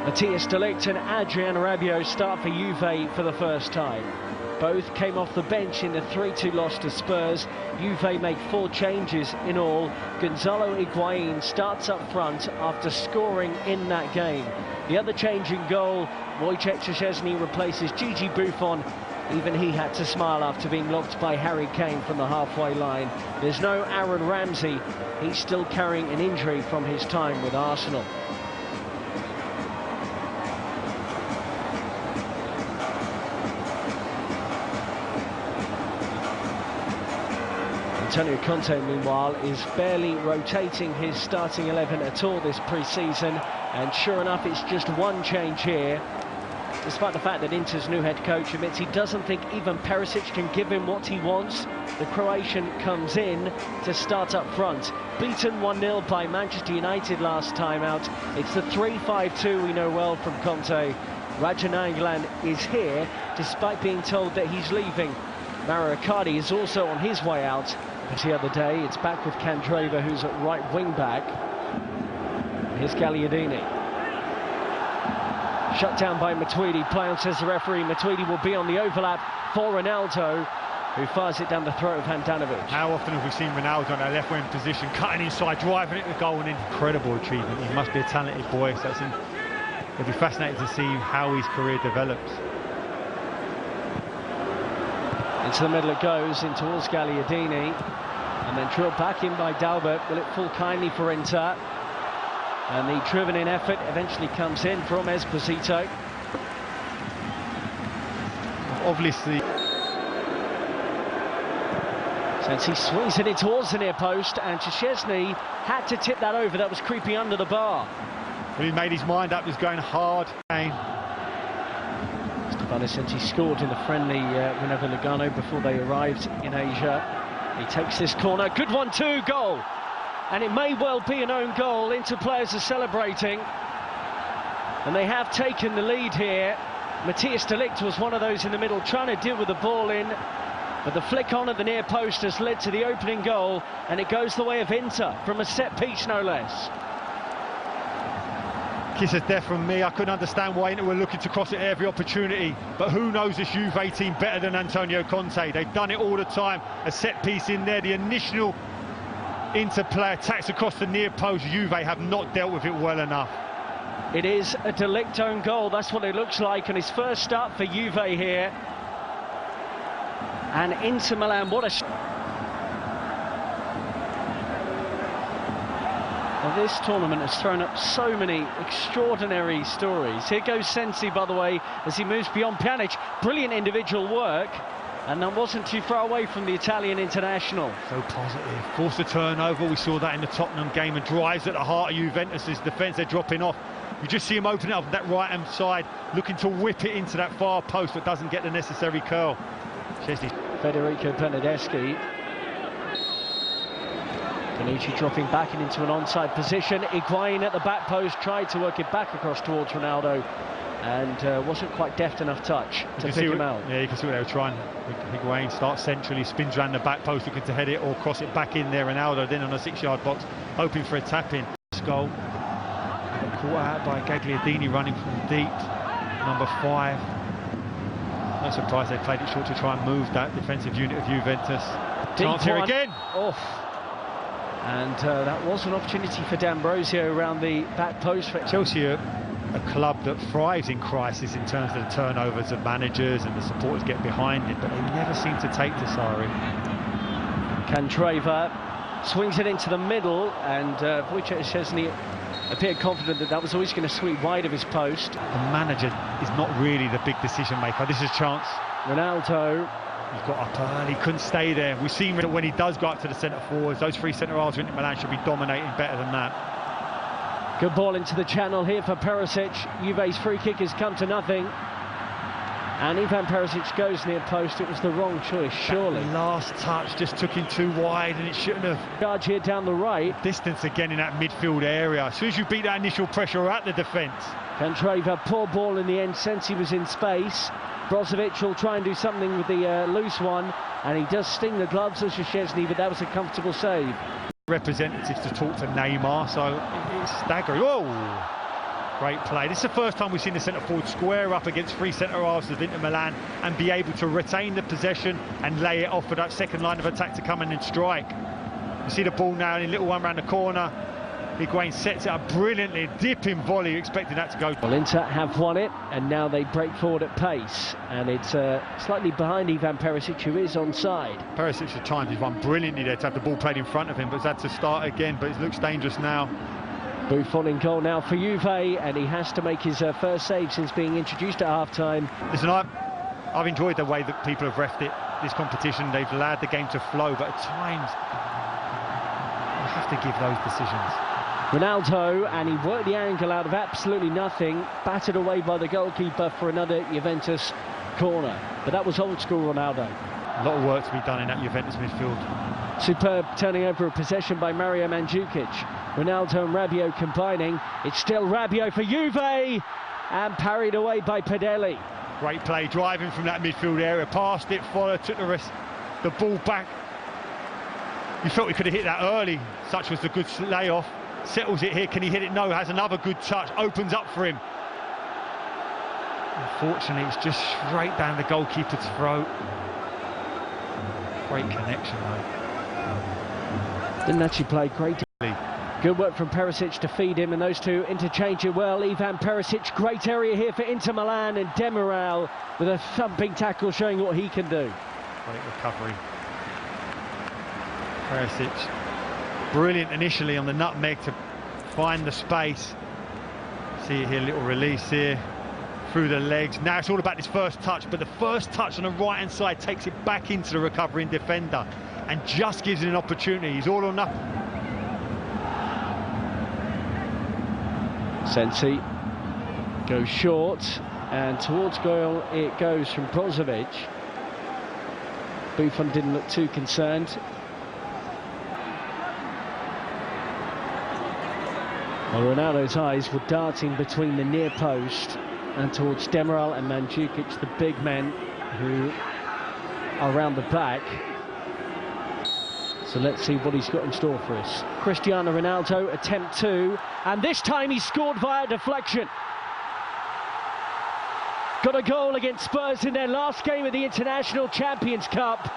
Matthijs Ligt and Adrian Rabiot start for Juve for the first time. Both came off the bench in the 3-2 loss to Spurs. Juve make 4 changes in all. Gonzalo Higuain starts up front after scoring in that game. The other change in goal, Wojciech Szczesny replaces Gigi Buffon. Even he had to smile after being locked by Harry Kane from the halfway line. There's no Aaron Ramsey. He's still carrying an injury from his time with Arsenal. Antonio Conte, meanwhile, is barely rotating his starting 11 at all this pre-season, and sure enough, it's just one change here. Despite the fact that Inter's new head coach admits he doesn't think Ivan Perisic can give him what he wants, the Croatian comes in to start up front. Beaten 1-0 by Manchester United last time out. It's the 3-5-2 we know well from Conte. Raja Nainggolan is here, despite being told that he's leaving. Mauro Icardi is also on his way out. As the other day, it's back with Candreva, who's at right wing-back. Here's Gagliardini. Shut down by Matuidi. Play on, says the referee. Matuidi will be on the overlap for Ronaldo, who fires it down the throat of Handanovic. How often have we seen Ronaldo in that left wing position, cutting inside, driving it to goal, and incredible achievement. He must be a talented boy. So it'll be fascinating to see how his career develops. Into the middle it goes, in towards Gagliardini, and then drilled back in by Dalbert. Will it fall kindly for Inter? And the driven-in effort eventually comes in from Esposito. Obviously, since he swings it in towards the near post, and Szczesny had to tip that over. That was creeping under the bar. Well, he made his mind up. He was going hard. Since he scored in the friendly win over Lugano before they arrived in Asia. He takes this corner, good one too, goal! And it may well be an own goal. Inter players are celebrating, and they have taken the lead here. Matthijs Ligt was one of those in the middle trying to deal with the ball in, but the flick on at the near post has led to the opening goal, and it goes the way of Inter from a set piece, no less. Kiss of death from me. I couldn't understand why Inter were looking to cross it at every opportunity, but who knows this Juve team better than Antonio Conte? They've done it all the time. A set piece in there, the initial Inter player attacks across the near post. Juve have not dealt with it well enough. It is a De Ligt own goal, that's what it looks like, and his first start for Juve here. And Inter Milan, what a... Well, this tournament has thrown up so many extraordinary stories. Here goes Sensi, by the way, as he moves beyond Pjanic. Brilliant individual work, and that wasn't too far away from the Italian international. So positive. Forced a turnover. We saw that in the Tottenham game, and drives at the heart of Juventus' defence. They're dropping off. You just see him open up that right-hand side, looking to whip it into that far post, but doesn't get the necessary curl. Federico Bernardeschi. Bonucci dropping back into an onside position. Higuain at the back post tried to work it back across towards Ronaldo, and wasn't quite deft enough touch to pick him out. Yeah, you can see what they were trying. Higuain starts centrally, spins around the back post looking to head it or cross it back in there. Ronaldo then on a 6-yard box, hoping for a tap-in. Goal. Caught out by Gagliardini running from deep. Number 5. No surprise they played it short to try and move that defensive unit of Juventus. Chance here again. Off. And that was an opportunity for D'Ambrosio around the back post. For Chelsea are a club that thrives in crisis in terms of the turnovers of managers, and the supporters get behind it, but they never seem to take to Sarri. Candreva swings it into the middle, and Wojciech Szczesny appeared confident that that was always going to sweep wide of his post. The manager is not really the big decision maker. This is a chance. Ronaldo. He got up early, couldn't stay there. We've seen when he does go up to the centre forwards, those 3 centre-halves in Milan should be dominating better than that. Good ball into the channel here for Perisic. Juve's free kick has come to nothing. And Ivan Perisic goes near post. It was the wrong choice, surely. The last touch just took him too wide, and it shouldn't have. Charge here down the right. Distance again in that midfield area. As soon as you beat that initial pressure at the defence. Candreva, poor ball in the end, since he was in space. Brozovic will try and do something with the loose one, and he does sting the gloves of Szczesny, but that was a comfortable save. Representatives to talk to Neymar, so it's staggering. Whoa! Great play. This is the first time we've seen the centre-forward square up against three centre-halves of Inter Milan and be able to retain the possession and lay it off for that second line of attack to come in and strike. You see the ball now in a little one round the corner. Higuain sets it up brilliantly, dipping volley, expecting that to go. Well, Inter have won it, and now they break forward at pace, and it's slightly behind Ivan Perisic, who is onside. Perisic at times, he's won brilliantly there to have the ball played in front of him, but he's had to start again, but it looks dangerous now. Buffon in goal now for Juve, and he has to make his first save since being introduced at half-time. Listen, I've enjoyed the way that people have reffed it, this competition. They've allowed the game to flow, but at times, you have to give those decisions. Ronaldo, and he worked the angle out of absolutely nothing, battered away by the goalkeeper for another Juventus corner. But that was old-school Ronaldo. A lot of work to be done in that Juventus midfield. Superb turning over of possession by Mario Mandzukic. Ronaldo and Rabiot combining. It's still Rabiot for Juve, and parried away by Pederli. Great play, driving from that midfield area, passed it, followed, took the ball back. You felt he could have hit that early, such was the good layoff. Settles it here, can he hit it? No, has another good touch, opens up for him. Unfortunately, it's just straight down the goalkeeper's throat. Great connection though. Didn't actually play great. Good work from Perisic to feed him, and those two interchange it well. Ivan Perisic, great area here for Inter Milan, and Demiral with a thumping tackle showing what he can do. Great recovery. Perisic, brilliant initially on the nutmeg to find the space. See it here, little release here through the legs. Now it's all about this first touch, but the first touch on the right hand side takes it back into the recovering defender and just gives it an opportunity. He's all or nothing. Sensi goes short, and towards goal it goes from Brozovic. Buffon didn't look too concerned. Well, Ronaldo's eyes were darting between the near post and towards Demiral and Mandzukic, the big men who are around the back. So let's see what he's got in store for us. Cristiano Ronaldo, attempt 2, and this time he scored via deflection. Got a goal against Spurs in their last game of the International Champions Cup,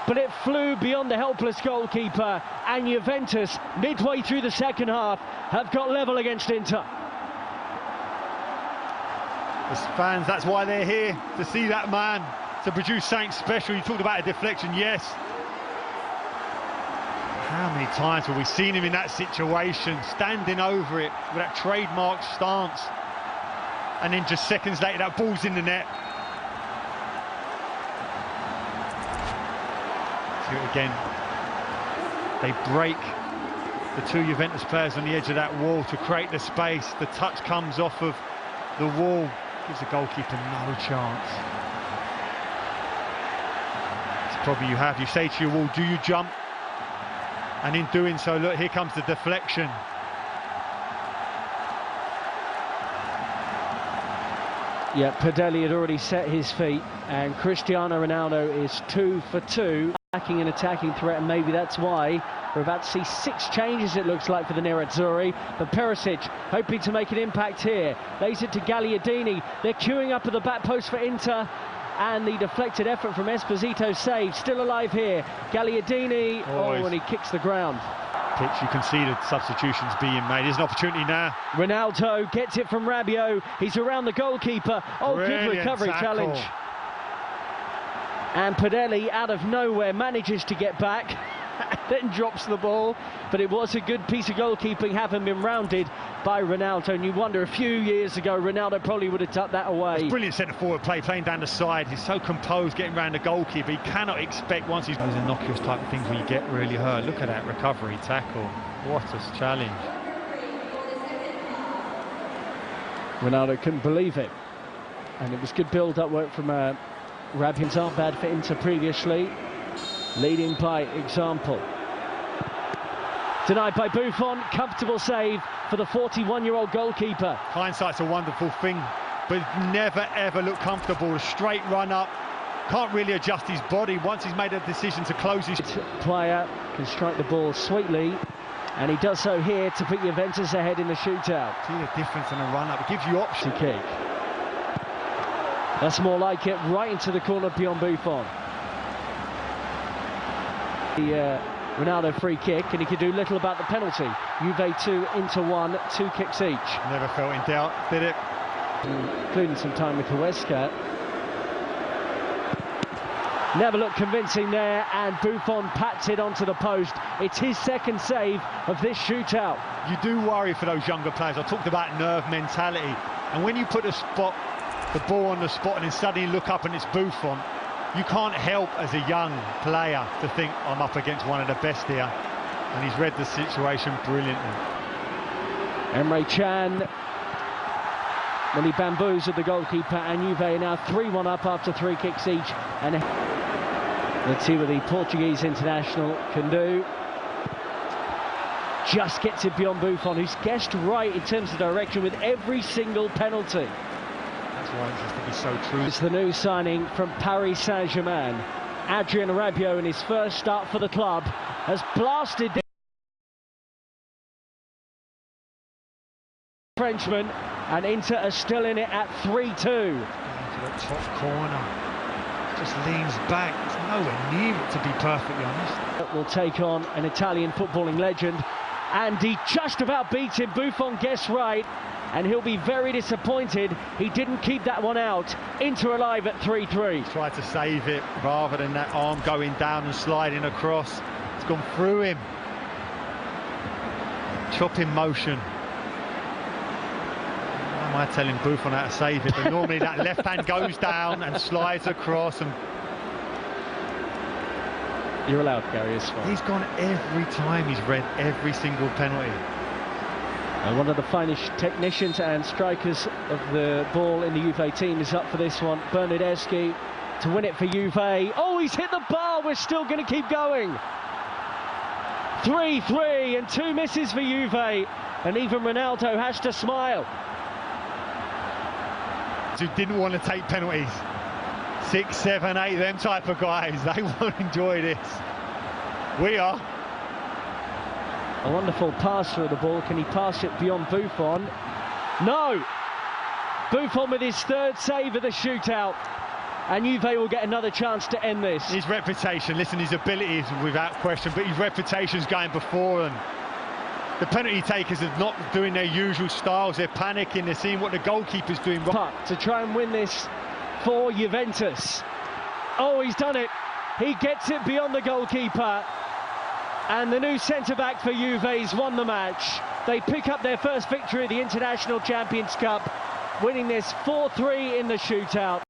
but it flew beyond the helpless goalkeeper, and Juventus, midway through the second half, have got level against Inter. As fans, that's why they're here, to see that man, to produce something special. You talked about a deflection, yes. How many times have we seen him in that situation, standing over it with that trademark stance, and then just seconds later that ball's in the net. See it again. They break the two Juventus players on the edge of that wall to create the space. The touch comes off of the wall, gives the goalkeeper no chance. It's the problem you have. You say to your wall, do you jump? And in doing so, look, here comes the deflection. Yeah, Pederli had already set his feet, and Cristiano Ronaldo is 2 for 2, attacking and attacking threat, and maybe that's why we're about to see 6 changes, it looks like, for the Nerazzurri. But Perisic hoping to make an impact here, lays it to Gagliardini. They're queuing up at the back post for Inter, and the deflected effort from Esposito saved. Still alive here, Gagliardini. Oh, and he kicks the ground. Pitch, you can see the substitutions being made. There's an opportunity now. Ronaldo gets it from Rabiot. He's around the goalkeeper. Oh, brilliant good recovery tackle. challenge. And Pederli, out of nowhere, manages to get back, then drops the ball. But it was a good piece of goalkeeping, having been rounded by Ronaldo. And you wonder, a few years ago, Ronaldo probably would have tucked that away. It's brilliant centre-forward play, playing down the side. He's so composed, getting around the goalkeeper. He cannot expect, once he's... Those innocuous type of things where you get really hurt. Look at that recovery tackle. What a challenge. Ronaldo couldn't believe it. And it was good build-up work from Rabiot's aren't bad for Inter previously. Leading by example. Denied by Buffon, comfortable save for the 41-year-old goalkeeper. Hindsight's a wonderful thing, but never ever look comfortable. A straight run up, can't really adjust his body once he's made a decision to close his... Player can strike the ball sweetly. And he does so here to put Juventus ahead in the shootout. See the difference in a run-up. It gives you options. Kick. That's more like it, right into the corner beyond Buffon. The Ronaldo free kick, and he could do little about the penalty. Juve 2 into 1, 2 kicks each. Never felt in doubt, did it? Including some time with Huesca. Never looked convincing there, and Buffon pats it onto the post. It's his second save of this shootout. You do worry for those younger players. I talked about nerve mentality, and when you put the ball on the spot and then suddenly look up and it's Buffon, you can't help as a young player to think, I'm up against one of the best here, and he's read the situation brilliantly. Emre Can, when he bamboozled the goalkeeper, and Juve are now 3-1 up after 3 kicks each. And let's see what the Portuguese international can do. Just gets it beyond Buffon, who's guessed right in terms of direction with every single penalty. That's why it has to be so true. It's the new signing from Paris Saint-Germain. Adrien Rabiot, in his first start for the club, has blasted the Frenchman, and Inter are still in it at 3-2. To the top corner, just leans back. It's nowhere near it, to be perfectly honest. Will take on an Italian footballing legend, and he just about beats him. Buffon guessed right, and he'll be very disappointed he didn't keep that one out. Inter alive at 3-3. Tried to save it rather than that arm going down and sliding across. It's gone through him. Chopping motion. Why am I telling Buffon how to save it? But normally that left hand goes down and slides across. And you're allowed, Gary. It's fine. He's gone every time. He's read every single penalty. And one of the finest technicians and strikers of the ball in the Juve team is up for this one. Bernardeschi to win it for Juve. Oh, he's hit the bar. We're still going to keep going. 3-3 and 2 misses for Juve. And even Ronaldo has to smile. Who didn't want to take penalties. 6, 7, 8, them type of guys. They won't enjoy this. We are. A wonderful pass through the ball. Can he pass it beyond Buffon? No! Buffon with his 3rd save of the shootout. And Juve will get another chance to end this. His reputation, listen, his abilities without question, but his reputation's going before them. The penalty takers are not doing their usual styles. They're panicking. They're seeing what the goalkeeper's doing wrong. To try and win this for Juventus. Oh, he's done it. He gets it beyond the goalkeeper. And the new centre-back for Juve's won the match. They pick up their first victory of the International Champions Cup, winning this 4-3 in the shootout.